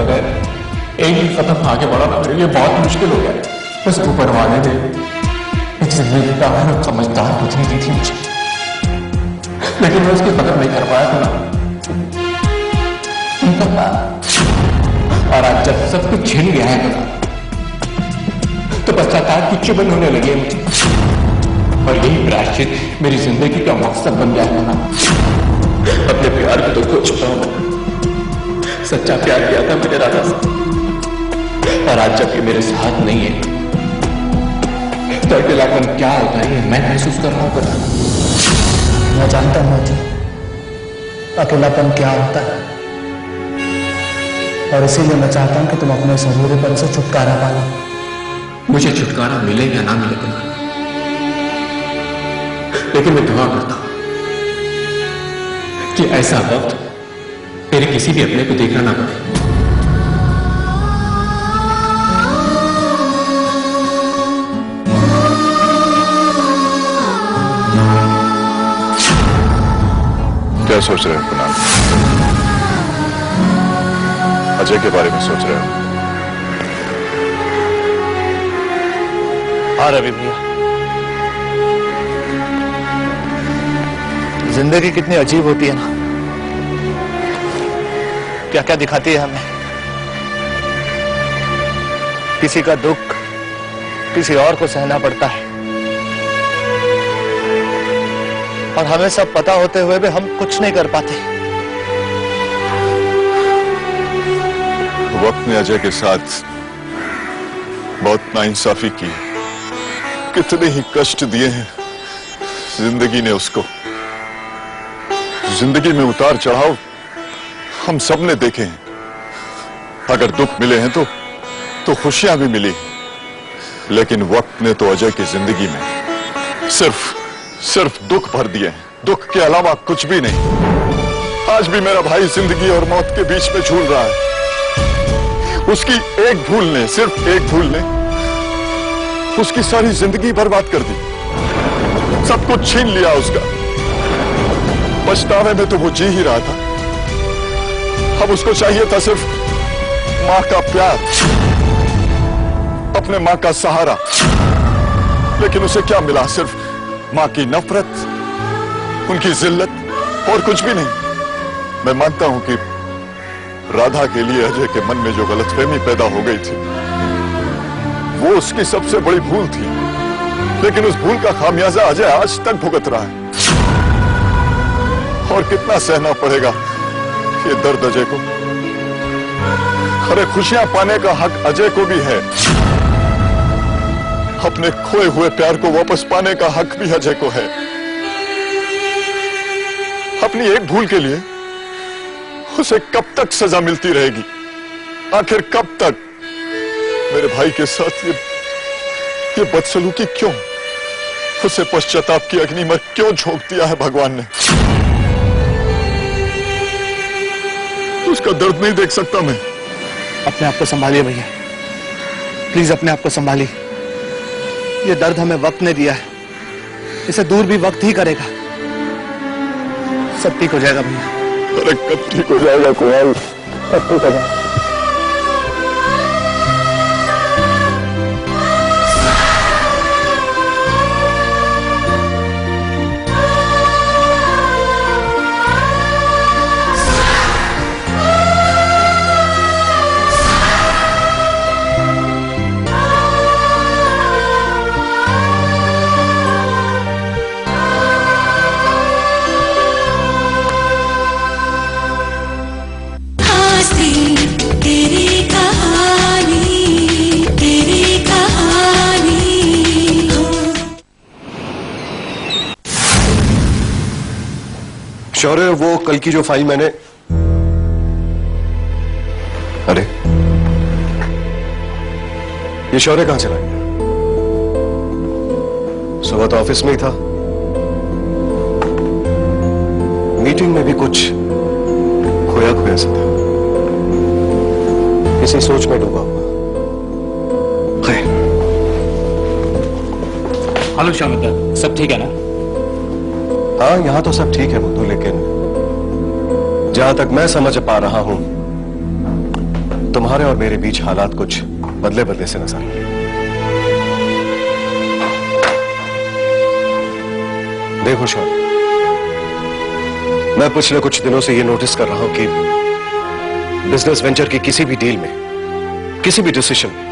बगैर एक ही कदम आगे बढ़ाना मेरे लिए बहुत मुश्किल हो गया। बस ऊपर वाले ने एक जिम्मेदार और समझदार पत्नी दी थी मुझे, लेकिन मैं उसकी कदर नहीं कर पाया था। और आज जब सब कुछ छिन गया है तो पश्चाताप की चुभन होने लगी है मुझे, और यही प्रायश्चित मेरी जिंदगी का मकसद बन गया है ना। अपने प्यार को तो खो चुका हूं, सच्चा प्यार किया था मैंने राधा से, और आज जबकि मेरे साथ नहीं है तो अकेलापन क्या होता है मैं महसूस कर रहा हूं। मैं जानता हूं जी अकेलापन क्या होता है, और इसीलिए मैं चाहता हूं कि तुम अपने इस अधूरेपन से छुटकारा पा लो। मुझे छुटकारा मिले या ना मिले कुमार, लेकिन मैं दुआ करता हूं कि ऐसा वक्त मेरे किसी भी अपने को देखना ना पड़े। क्या सोच रहे हो कुणाल? अजय के बारे में सोच रहे हो? हाँ रवि भैया, जिंदगी कितनी अजीब होती है ना, क्या क्या दिखाती है हमें। किसी का दुख किसी और को सहना पड़ता है, और हमें सब पता होते हुए भी हम कुछ नहीं कर पाते। वक्त ने अजय के साथ बहुत नाइंसाफी की, कितने ही कष्ट दिए हैं जिंदगी ने उसको। जिंदगी में उतार चढ़ाव हम सब ने देखे हैं। अगर दुख मिले हैं तो खुशियां भी मिली, लेकिन वक्त ने तो अजय की जिंदगी में सिर्फ दुख भर दिए हैं, दुख के अलावा कुछ भी नहीं। आज भी मेरा भाई जिंदगी और मौत के बीच में झूल रहा है। उसकी एक भूल ने, सिर्फ एक भूल ने उसकी सारी जिंदगी बर्बाद कर दी, सब कुछ छीन लिया उसका। पछतावे में तो वो जी ही रहा था। अब उसको चाहिए था सिर्फ मां का प्यार, अपने मां का सहारा, लेकिन उसे क्या मिला? सिर्फ मां की नफरत, उनकी जिल्लत, और कुछ भी नहीं। मैं मानता हूं कि राधा के लिए अजय के मन में जो गलतफहमी पैदा हो गई थी वो उसकी सबसे बड़ी भूल थी, लेकिन उस भूल का खामियाजा अजय आज तक भुगत रहा है। और कितना सहना पड़ेगा ये दर्द अजय को। अरे खुशियां पाने का हक अजय को भी है, अपने खोए हुए प्यार को वापस पाने का हक भी अजय को है। अपनी एक भूल के लिए उसे कब तक सजा मिलती रहेगी? आखिर कब तक? मेरे भाई के साथ ये बदसलूकी क्यों? उसे पश्चाताप की अग्नि में क्यों झोंक दिया है भगवान ने? उसका दर्द नहीं देख सकता मैं? अपने आप को संभालिए भैया, प्लीज अपने आप को संभालिए। ये दर्द हमें वक्त ने दिया है, इसे दूर भी वक्त ही करेगा। सब ठीक हो जाएगा भैया। अरे कब ठीक हो जाएगा कुणाल? कब ठीक हो जाएगा? शौर्य, वो कल की जो फाइल मैंने, अरे ये शौर्य कहां चला गया? सुबह तो ऑफिस में ही था, मीटिंग में भी कुछ खोया खोया सा था, किसी सोच में डूबा हुआ। खैर। हेलो शामिता, सब ठीक है ना? हाँ, यहां तो सब ठीक है मुद्दू, लेकिन जहां तक मैं समझ पा रहा हूं तुम्हारे और मेरे बीच हालात कुछ बदले बदले से नजर आए। देखो शौर्य, मैं पिछले कुछ दिनों से ये नोटिस कर रहा हूं कि बिजनेस वेंचर की किसी भी डील में, किसी भी डिसीजन में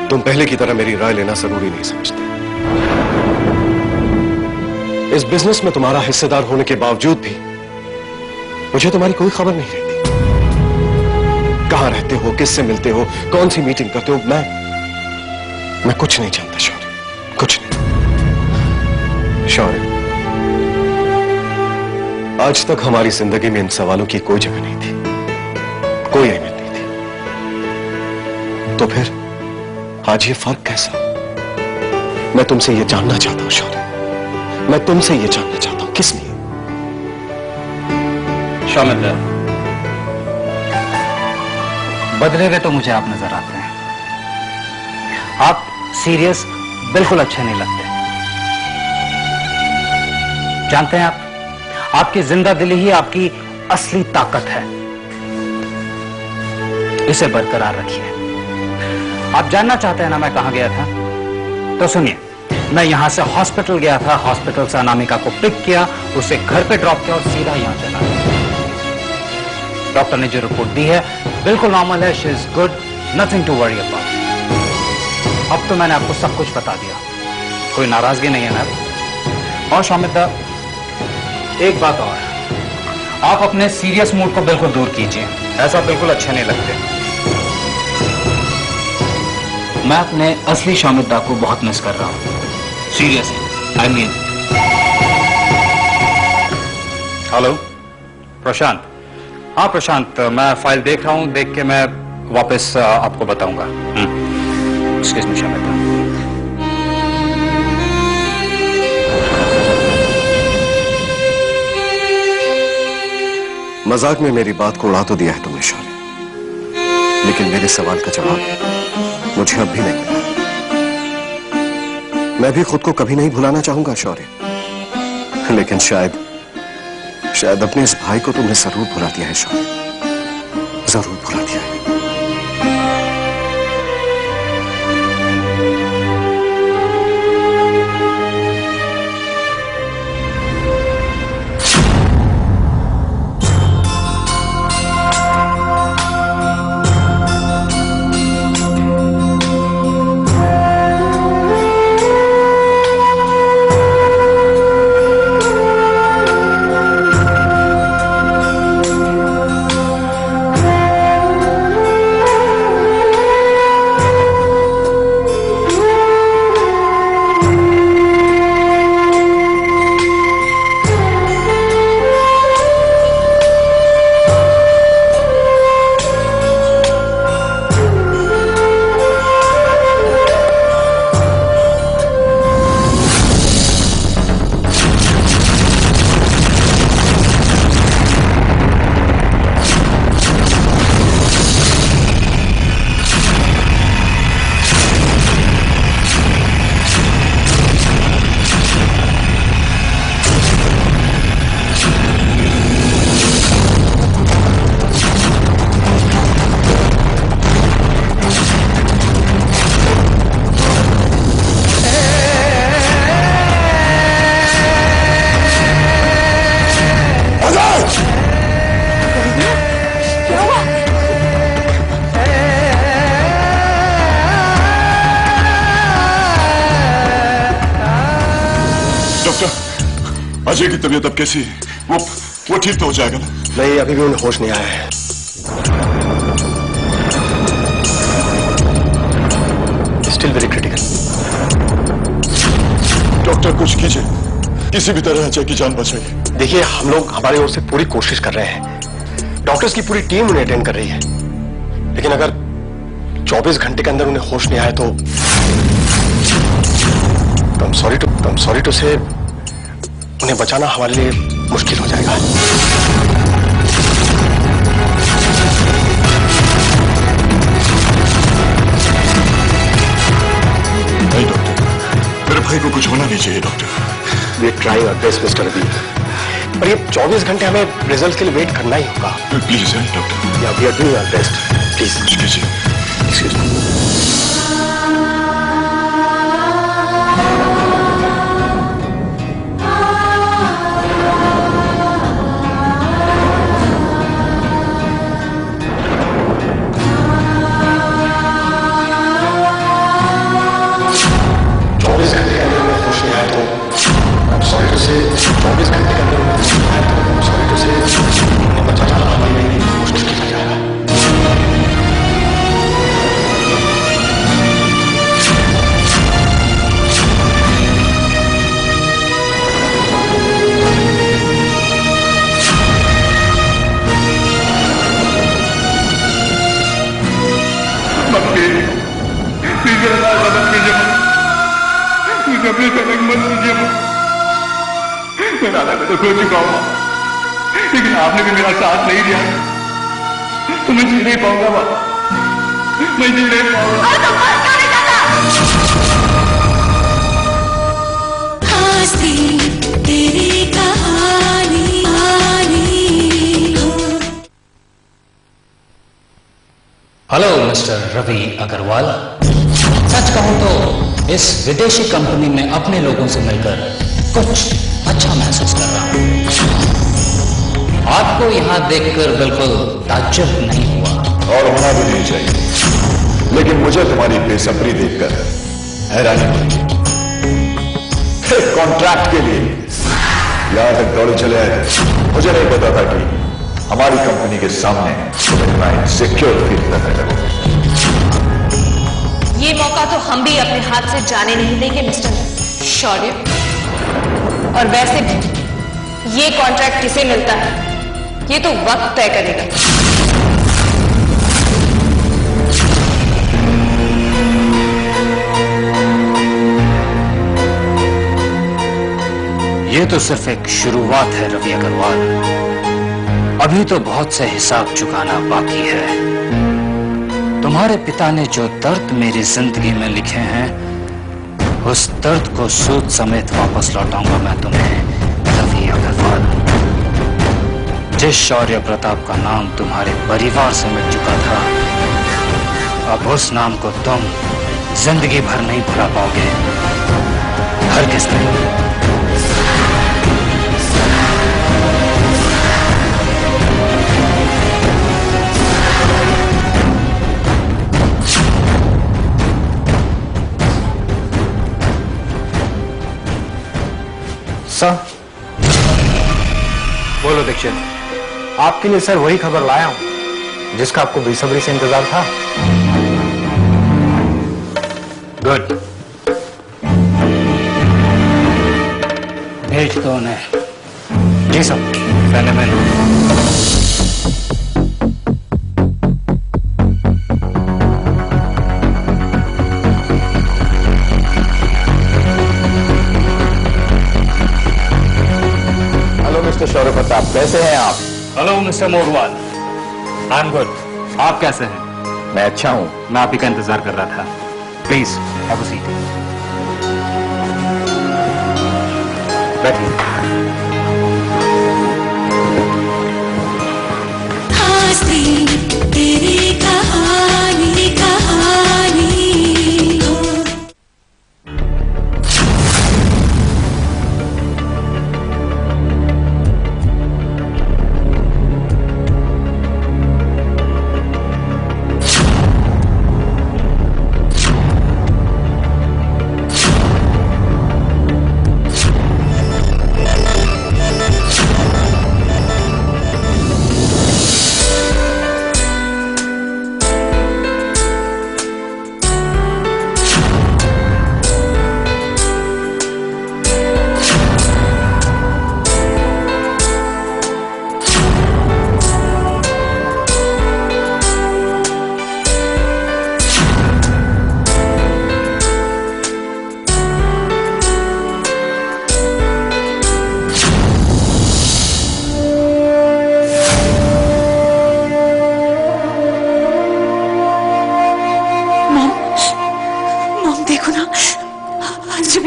तुम पहले की तरह मेरी राय लेना जरूरी नहीं समझते। इस बिजनेस में तुम्हारा हिस्सेदार होने के बावजूद भी मुझे तुम्हारी कोई खबर नहीं रहती। कहां रहते हो, किससे मिलते हो, कौन सी मीटिंग करते हो, मैं कुछ नहीं जानता शौर्य, कुछ नहीं। शौर्य, आज तक हमारी जिंदगी में इन सवालों की कोई जगह नहीं थी, कोई अहमियत नहीं थी। तो फिर आज ये फर्क कैसा? मैं तुमसे ये जानना चाहता हूं शौर्य, मैं तुमसे ये जानना चाहता हूं, किस लिए? शौमित्र, बदले हुए तो मुझे आप नजर आते हैं। आप सीरियस बिल्कुल अच्छे नहीं लगते। जानते हैं आप, आपकी जिंदा दिली ही आपकी असली ताकत है। इसे बरकरार रखिए। आप जानना चाहते हैं ना मैं कहां गया था? तो सुनिए, मैं यहां से हॉस्पिटल गया था, हॉस्पिटल से अनामिका को पिक किया, उसे घर पे ड्रॉप किया और सीधा यहां चला गया। डॉक्टर ने जो रिपोर्ट दी है बिल्कुल नॉर्मल है, she is good, nothing to worry about. अब तो मैंने आपको सब कुछ बता दिया, कोई नाराजगी नहीं है ना? और शौमित्र, एक बात और, आप अपने सीरियस मूड को बिल्कुल दूर कीजिए, ऐसा बिल्कुल अच्छे नहीं लगते। मैं अपने असली शौमित्र को बहुत मिस कर रहा हूं, सीरियसली, आई मीन। हेलो प्रशांत। हाँ प्रशांत, मैं फाइल देख रहा हूं, देख के मैं वापस आपको बताऊंगा। Excuse me Soumitra. मजाक में मेरी बात को उड़ा तो दिया है तुमने शौर्य, लेकिन मेरे सवाल का जवाब मुझे अब भी नहीं मिला। मैं भी खुद को कभी नहीं भुलाना चाहूंगा शौर्य, लेकिन शायद अपने इस भाई को तुमने जरूर भुला दिया है शौर्य, जरूर भुला दिया है। अजय की तबीयत अब कैसी है? वो ठीक तो हो जाएगा ना? नहीं, अभी भी उन्हें होश नहीं आया है। Still very critical. डॉक्टर कुछ कीजिए, किसी भी तरह अजय की जान बचाइए। देखिए, हम लोग हमारी ओर से पूरी कोशिश कर रहे हैं, डॉक्टर्स की पूरी टीम उन्हें अटेंड कर रही है, लेकिन अगर 24 घंटे के अंदर उन्हें होश नहीं आए तो I'm sorry to say उन्हें बचाना हमारे लिए मुश्किल हो जाएगा। नहीं डॉक्टर, मेरे भाई को कुछ होना नहीं चाहिए doctor. We are trying our best, mister Adeeb, पर ये 24 घंटे हमें रिजल्ट के लिए वेट करना ही होगा। Please doctor. या we are doing our best, please. Excuse me. मैं तो खो चुका हूं, लेकिन आपने भी मेरा साथ नहीं दिया तो मैं जी नहीं पाऊंगा मां, मैं जी नहीं पाऊंगा। तेरी कहानी हेलो मिस्टर रवि अग्रवाल। सच कहूं तो इस विदेशी कंपनी में अपने लोगों से मिलकर कुछ अच्छा महसूस कर रहा हूं। आपको यहां देखकर बिल्कुल ताज्जुब नहीं हुआ, और होना भी नहीं चाहिए, लेकिन मुझे तुम्हारी बेसब्री देखकर हैरानी हुई। कॉन्ट्रैक्ट के लिए यहां तक दौड़े चले आए। मुझे नहीं पता था कि हमारी कंपनी के सामने तुम इतना इनसिक्योर फील करने लगोगे। ये मौका तो हम भी अपने हाथ से जाने नहीं देंगे मिस्टर शौर्य। और वैसे भी ये कॉन्ट्रैक्ट किसे मिलता है ये तो वक्त तय करेगा। ये तो सिर्फ एक शुरुआत है रवि अग्रवाल, अभी तो बहुत से हिसाब चुकाना बाकी है। तुम्हारे पिता ने जो दर्द मेरी जिंदगी में लिखे हैं, उस दर्द को सूद समेत वापस लौटाऊंगा मैं तुम्हें रवि अग्रवाल। जिस शौर्य प्रताप का नाम तुम्हारे परिवार से मिट चुका था, अब उस नाम को तुम जिंदगी भर नहीं भुला पाओगे, हरगिज़ नहीं। सर, बोलो दीक्षित। आपके लिए सर वही खबर लाया हूं जिसका आपको बेसब्री से इंतजार था। गुड, भेज दो उन्हें। जी सब, पहले मैं शौर्य प्रताप, कैसे हैं आप? Hello mister Morwal, I am good. आप कैसे हैं? मैं अच्छा हूं। मैं आप ही का इंतजार कर रहा था। Please have a seat. बैठिए। तेरी कहानी कहानी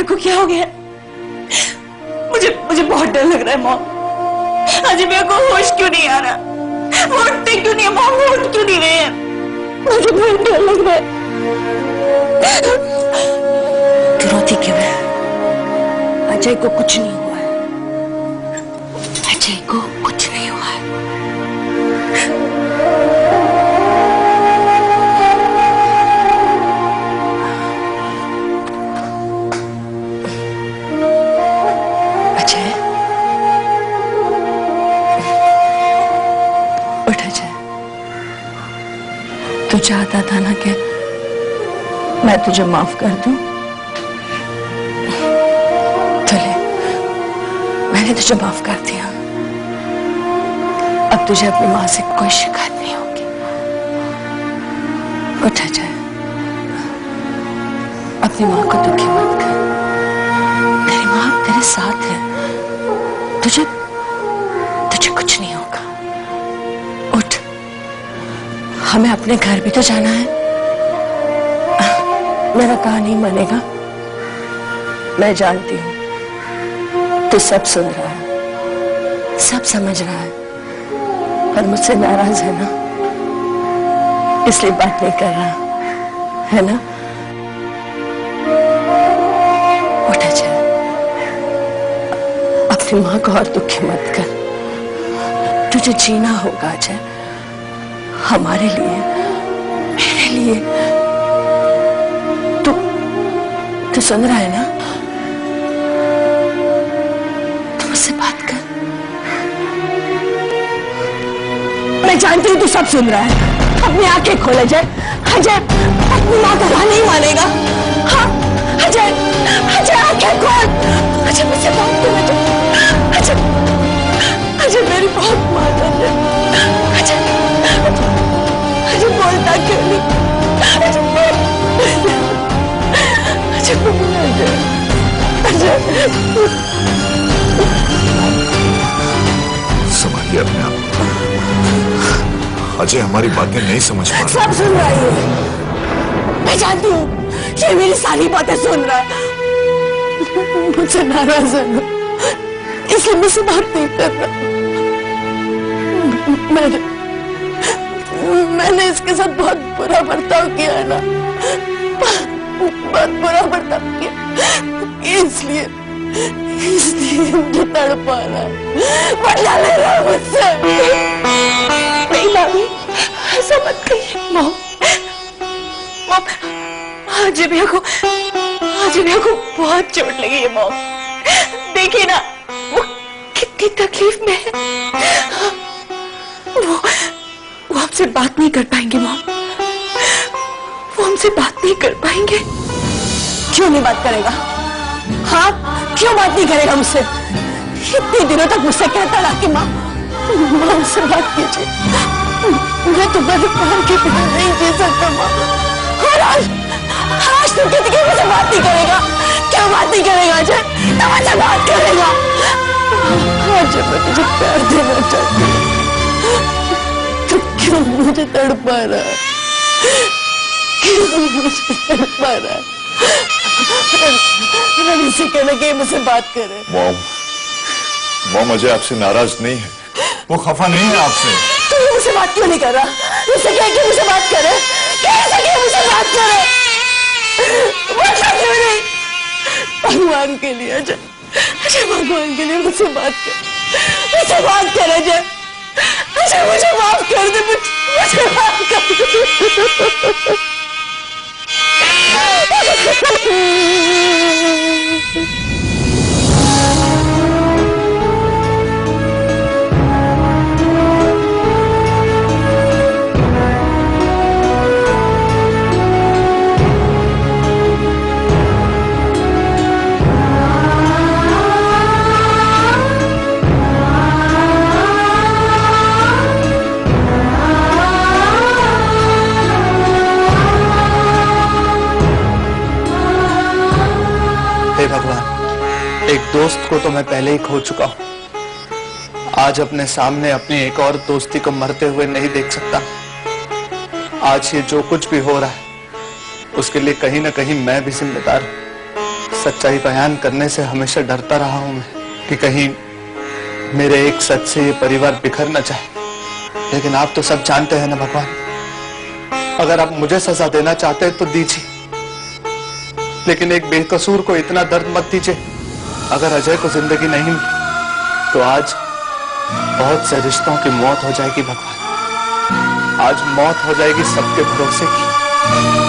को क्या हो गया? मुझे बहुत डर लग रहा है मॉम। अजय भैया को होश क्यों नहीं आ रहा? वो उठते क्यों नहीं? मॉम वो उठ क्यों नहीं रहे हैं? मुझे बहुत डर लग रहा है। तू रोती क्यों है? अजय को कुछ नहीं हुआ है। अजय को कुछ नहीं हुआ है। अजय, उठ अजय। तू चाहता था ना कि मैं तुझे माफ कर दूं? तो ले, मैंने तुझे माफ कर दिया। अब तुझे अपनी माँ से कोई शिकायत नहीं होगी। उठ अजय, अपनी माँ को दुखी मत कर। तेरी माँ तेरे साथ है। तुझे कुछ नहीं होगा। उठ, हमें अपने घर भी तो जाना है। मेरा कहा नहीं मानेगा। मैं जानती हूं तू सब सुन रहा है, सब समझ रहा है, पर मुझसे नाराज है ना, इसलिए बात नहीं कर रहा है ना। उठ अजय, अपनी मां को और दुखी मत कर। तुझे जीना होगा अजय, हमारे लिए, मेरे लिए। तू सुन रहा है ना? तू मुझसे बात कर। मैं जानती हूँ तू सब सुन रहा है। अपनी आंखें खोल अजय। अजय अपनी माँ का कहा नहीं मानेगा। हाँ अजय, अजय आंखें खोल। अजय मुझसे बात कर अजय। अजय, अजय मेरी बहुत मान अजय। अजय, अजय बोलता क्यों नहीं? अजय संभालिए अपने आप। अजय हमारी बातें नहीं समझ पा रहा। सब सुन रहा है। मैं जानती हूँ ये मेरी सारी बातें सुन रहा है। मुझसे नाराज है ना, इसलिए मुझसे बात नहीं कर रहा। मैंने इसके साथ बहुत बुरा बर्ताव किया है ना, बहुत बुरा बर्ताव किया, इसलिए मुझे तड़पा रहा है, बदला ले रहा है मुझसे। नहीं भाभी, ऐसा मत कहिए। मॉम, अजय भैया को बहुत चोट लगी है मॉम। देखिए ना वो कितनी तकलीफ में है। वो हमसे बात नहीं कर पाएंगे मॉम, वो हमसे बात नहीं कर पाएंगे। क्यों नहीं बात करेगा? हाँ क्यों बात नहीं करेगा मुझसे? इतने दिनों तक मुझसे कहता रहा कि माँ मुझसे बात कीजिए, मैं तुम्हारे प्यार के बिना नहीं जी सकता माँ। और आज तुम कहती कि मुझसे बात नहीं करेगा। क्यों बात नहीं करेगा अजय? तुम मुझसे बात करेगा। आज जब मैं तुझे प्यार देना चाहती हूँ तो क्यों मुझे तड़पा रहा है? क्यों मुझे तड़पा रहा है? रवि से कहना कि मुझसे बात करे। मॉम अजय आपसे नाराज नहीं है, वो खफा नहीं है आपसे। तो मुझसे बात क्यों नहीं कर रहा? मुझसे कह कि मुझसे बात करे, कैसे कि मुझसे बात करे? मुझसे क्यों नहीं? भगवान के लिए अजय, अजय भगवान के लिए मुझसे बात कर, मुझसे बात कर अजय। अजय मुझे माफ कर दे, मुझे माफ कर दे। हे भगवान, एक दोस्त को तो मैं पहले ही खो चुका हूं। आज अपने सामने अपनी एक और दोस्ती को मरते हुए नहीं देख सकता। आज ये जो कुछ भी हो रहा है उसके लिए कहीं ना कहीं मैं भी जिम्मेदार हूं। सच्चाई बयान करने से हमेशा डरता रहा हूं मैं कि कहीं मेरे एक सच से ये परिवार बिखरना चाहे, लेकिन आप तो सब जानते हैं ना भगवान, अगर आप मुझे सजा देना चाहते हैं तो दीजिए, लेकिन एक बेकसूर को इतना दर्द मत दीजिए। अगर अजय को जिंदगी नहीं मिली तो आज बहुत से रिश्तों की मौत हो जाएगी भगवान, आज मौत हो जाएगी सबके भरोसे की।